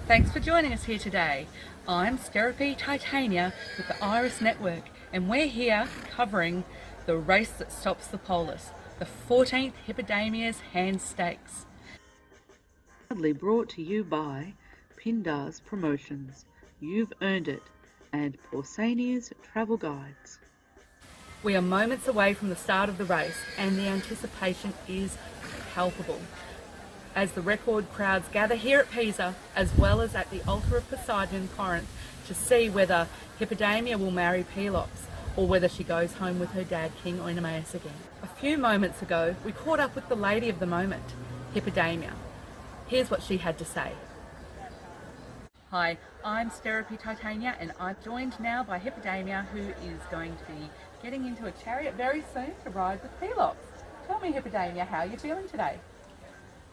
Thanks for joining us here today. I'm Stops Titania with the Iris Network, and we're here covering the race that stops the Polis, the 14th Hippodamia's Hand Stakes. Proudly brought to you by Pindar's Promotions, You've Earned It, and Pausania's Travel Guides. We are moments away from the start of the race, and the anticipation is palpable as the record crowds gather here at Pisa, as well as at the altar of Poseidon in Corinth, to see whether Hippodamia will marry Pelops or whether she goes home with her dad, King Oenomaus, again. A few moments ago, we caught up with the lady of the moment, Hippodamia. Here's what she had to say. Hi, I'm Stops Titania, and I'm joined now by Hippodamia, who is going to be getting into a chariot very soon to ride with Pelops. Tell me, Hippodamia, how you're feeling today?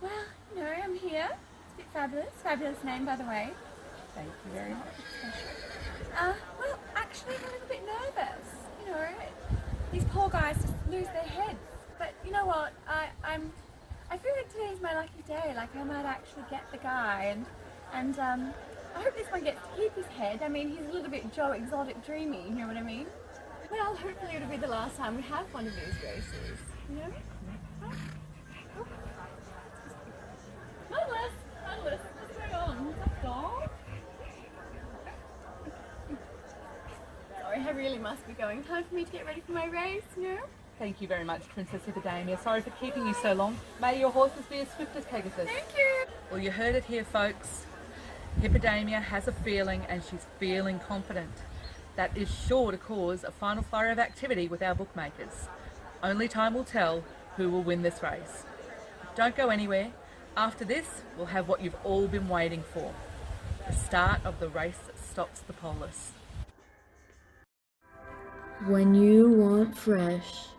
Well, you know, I'm here. It's a bit fabulous. Fabulous name, by the way. Thank you very much. Well, actually, I'm a little bit nervous. You know, these poor guys just lose their heads. But you know what? I feel like today's my lucky day. Like I might actually get the guy, and I hope this one gets to keep his head. I mean, he's a little bit Joe Exotic dreamy. You know what I mean? Well, hopefully it'll be the last time we have one of these races. You know? Unless, what's going on? What's that dog? Sorry, I really must be going. Time for me to get ready for my race, no? Thank you very much, Princess Hippodamia. Sorry for keeping you so long. May your horses be as swift as Pegasus. Thank you! Well, you heard it here, folks. Hippodamia has a feeling, and she's feeling confident. That is sure to cause a final flurry of activity with our bookmakers. Only time will tell who will win this race. Don't go anywhere. After this, we'll have what you've all been waiting for. The start of the race that stops the Polis. When you want fresh,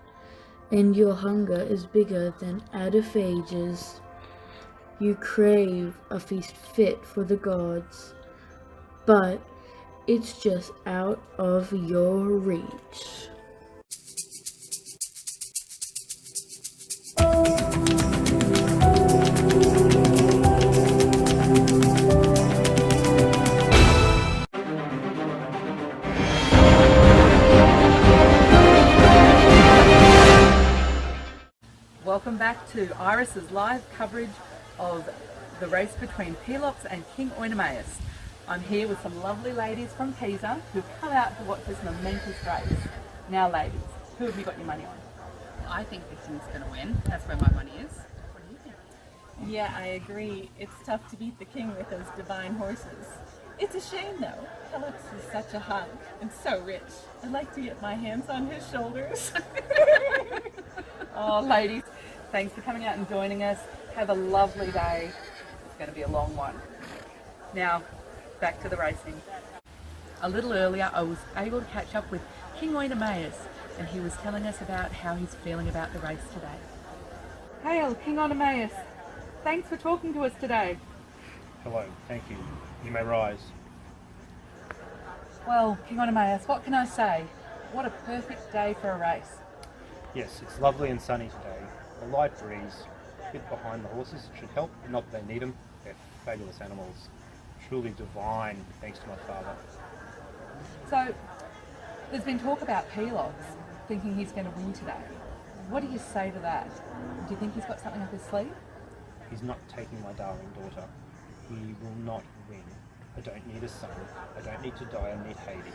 and your hunger is bigger than autophages, you crave a feast fit for the gods, but it's just out of your reach. Welcome back to Iris's live coverage of the race between Pelops and King Oenomaus. I'm here with some lovely ladies from Pisa who've come out to watch this momentous race. Now ladies, who have you got your money on? I think the King's going to win. That's where my money is. What do you think? Yeah, I agree. It's tough to beat the King with those divine horses. It's a shame though. Pelops is such a hunk and so rich. I'd like to get my hands on his shoulders. Oh ladies, thanks for coming out and joining us. Have a lovely day. It's going to be a long one. Now, back to the racing. A little earlier I was able to catch up with King Oenomaus, and he was telling us about how he's feeling about the race today. Hail, King Oenomaus. Thanks for talking to us today. Hello, thank you. You may rise. Well, King Oenomaus, what can I say? What a perfect day for a race. Yes, it's lovely and sunny today. A light breeze, a bit behind the horses should help. Not that they need them. They're fabulous animals. Truly divine, thanks to my father. So, there's been talk about Pelops thinking he's going to win today. What do you say to that? Do you think he's got something up his sleeve? He's not taking my darling daughter. He will not win. I don't need a son. I don't need to die. I need Hades.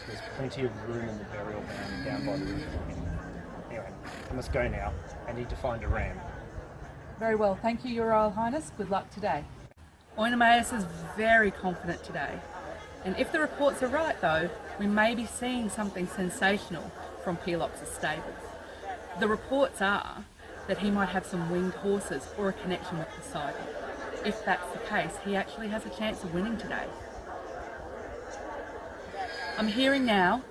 There's plenty of room in the burial ground down by the river for him. Anyway, I must go now. I need to find a ram. Very well, thank you, Your Royal Highness. Good luck today. Oenomaus is very confident today. And if the reports are right though, we may be seeing something sensational from Pelops' stables. The reports are that he might have some winged horses or a connection with Poseidon. If that's the case, he actually has a chance of winning today. I'm hearing now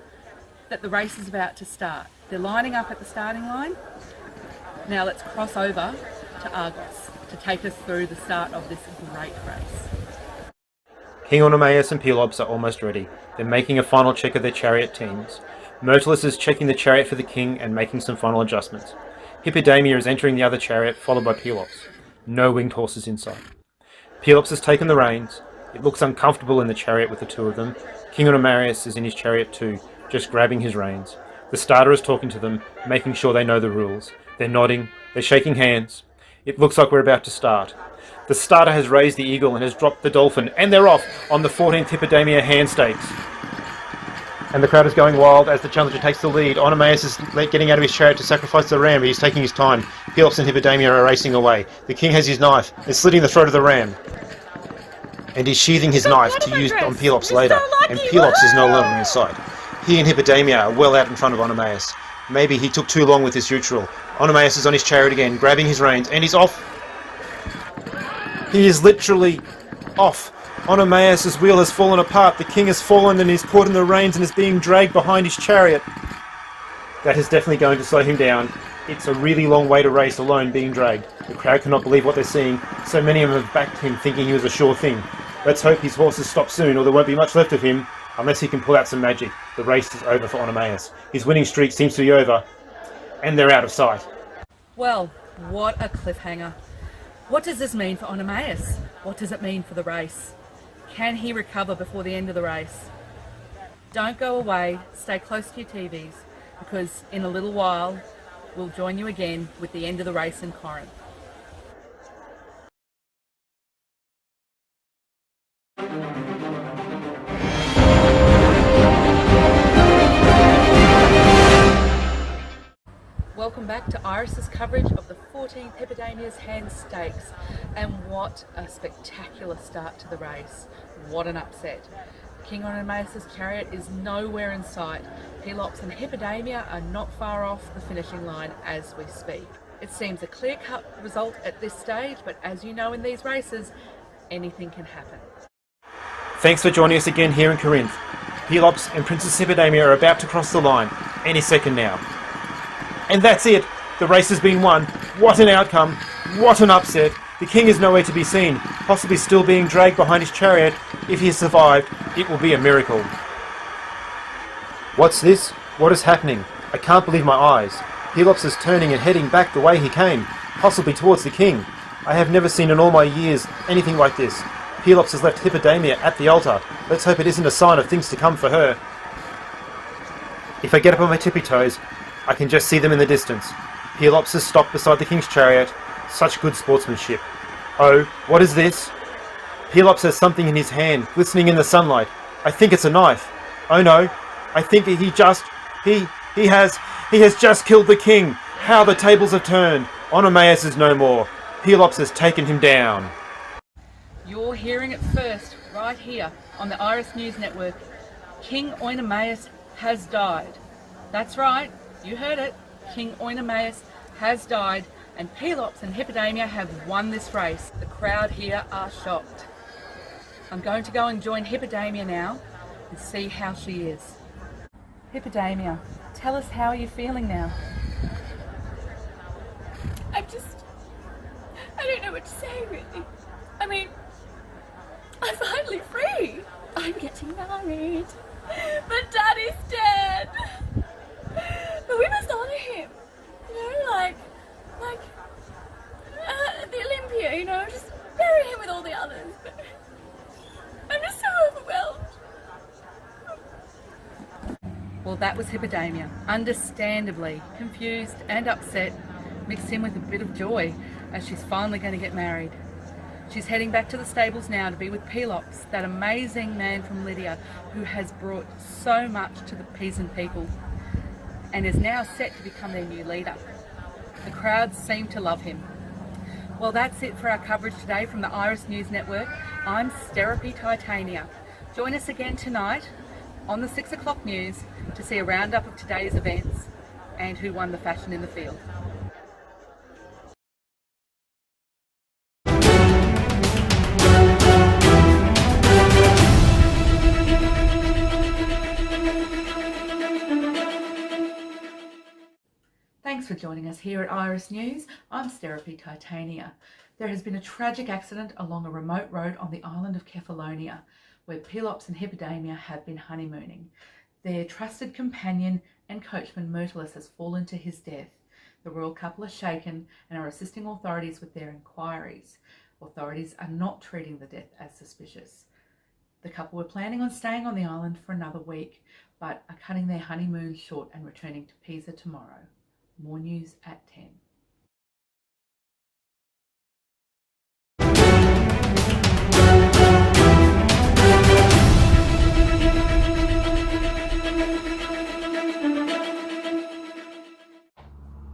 that the race is about to start. They're lining up at the starting line. Now let's cross over to Argos to take us through the start of this great race. King Oenomaus and Pelops are almost ready. They're making a final check of their chariot teams. Myrtilus is checking the chariot for the king and making some final adjustments. Hippodamia is entering the other chariot, followed by Pelops. No winged horses in sight. Pelops has taken the reins. It looks uncomfortable in the chariot with the two of them. King Oenomaus is in his chariot too, just grabbing his reins. The starter is talking to them, making sure they know the rules. They're nodding, they're shaking hands. It looks like we're about to start. The starter has raised the eagle and has dropped the dolphin, and they're off on the 14th Hippodamia hand stakes. And the crowd is going wild as the challenger takes the lead. Oenomaus is getting out of his chariot to sacrifice the ram, but he's taking his time. Pelops and Hippodamia are racing away. The king has his knife and slitting the throat of the ram. And he's sheathing his knife to use on Pelops later. And Pelops is no longer in sight. He and Hippodamia are well out in front of Oenomaus. Maybe he took too long with his neutral. Oenomaus is on his chariot again, grabbing his reins, and he's off. He is literally off. Oenomaus' wheel has fallen apart. The king has fallen and he's caught in the reins and is being dragged behind his chariot. That is definitely going to slow him down. It's a really long way to race alone being dragged. The crowd cannot believe what they're seeing. So many of them have backed him thinking he was a sure thing. Let's hope his horses stop soon or there won't be much left of him unless he can pull out some magic. The race is over for Oenomaus. His winning streak seems to be over and they're out of sight. Well, what a cliffhanger. What does this mean for Oenomaus? What does it mean for the race? Can he recover before the end of the race? Don't go away, stay close to your TVs, because in a little while we'll join you again with the end of the race in Corinth. Welcome back to Iris's coverage of the 14th Hippodamia's Hand Stakes, and what a spectacular start to the race. What an upset. King Oenomaus' chariot is nowhere in sight. Pelops and Hippodamia are not far off the finishing line as we speak. It seems a clear-cut result at this stage, but as you know in these races, anything can happen. Thanks for joining us again here in Corinth. Pelops and Princess Hippodamia are about to cross the line any second now. And that's it. The race has been won. What an outcome. What an upset. The king is nowhere to be seen, possibly still being dragged behind his chariot. If he has survived, it will be a miracle. What's this? What is happening? I can't believe my eyes. Pelops is turning and heading back the way he came, possibly towards the king. I have never seen in all my years anything like this. Pelops has left Hippodamia at the altar. Let's hope it isn't a sign of things to come for her. If I get up on my tippy toes, I can just see them in the distance. Pelops has stopped beside the king's chariot. Such good sportsmanship. Oh, what is this? Pelops has something in his hand, glistening in the sunlight. I think it's a knife. Oh no, I think he has just killed the king. How the tables have turned. Oenomaus is no more. Pelops has taken him down. You're hearing it first, right here on the Iris News Network. King Oenomaus has died. That's right, you heard it. King Oenomaus has died, and Pelops and Hippodamia have won this race. The crowd here are shocked. I'm going to go and join Hippodamia now and see how she is. Hippodamia, tell us, how are you feeling now? I don't know what to say, really. I mean, I'm finally free. I'm getting married. But Daddy's dead. But we must honour him. You know, like the Olympia, you know, just bury him with all the others. But I'm just so overwhelmed. Well, that was Hippodamia, understandably confused and upset, mixed in with a bit of joy as she's finally going to get married. She's heading back to the stables now to be with Pelops, that amazing man from Lydia who has brought so much to the peasant people and is now set to become their new leader. The crowds seem to love him. Well, that's it for our coverage today from the Iris News Network. I'm Stops Titania. Join us again tonight on the 6 o'clock news to see a roundup of today's events and who won the fashion in the field. Thanks for joining us here at Iris News. I'm Stops Titania. There has been a tragic accident along a remote road on the island of Kefalonia, where Pelops and Hippodamia have been honeymooning. Their trusted companion and coachman Myrtilus has fallen to his death. The royal couple are shaken and are assisting authorities with their inquiries. Authorities are not treating the death as suspicious. The couple were planning on staying on the island for another week, but are cutting their honeymoon short and returning to Pisa tomorrow. More news at 10.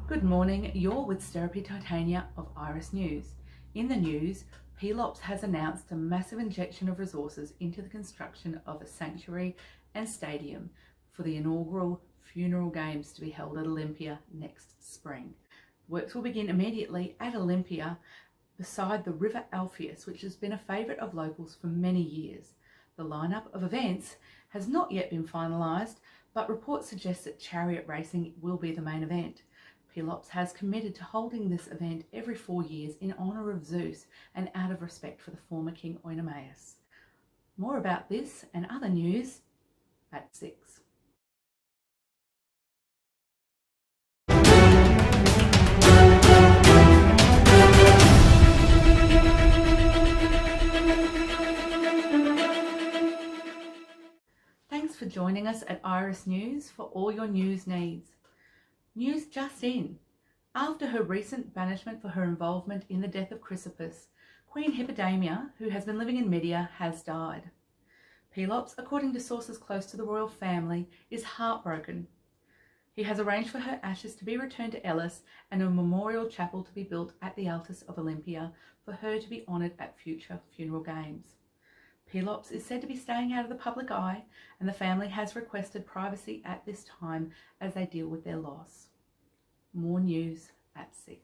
Good morning, you're with Stops Titania of Iris News. In the news, Pelops has announced a massive injection of resources into the construction of a sanctuary and stadium for the inaugural funeral games to be held at Olympia next spring. Works will begin immediately at Olympia beside the River Alpheus, which has been a favourite of locals for many years. The lineup of events has not yet been finalised, but reports suggest that chariot racing will be the main event. Pelops has committed to holding this event every 4 years in honour of Zeus and out of respect for the former king Oenomaus. More about this and other news at 6. Thanks for joining us at Iris News for all your news needs. News just in. After her recent banishment for her involvement in the death of Chrysippus, Queen Hippodamia, who has been living in Media, has died. Pelops, according to sources close to the royal family, is heartbroken. He has arranged for her ashes to be returned to Elis and a memorial chapel to be built at the Altus of Olympia for her to be honoured at future funeral games. Pelops is said to be staying out of the public eye, and the family has requested privacy at this time as they deal with their loss. More news at 6.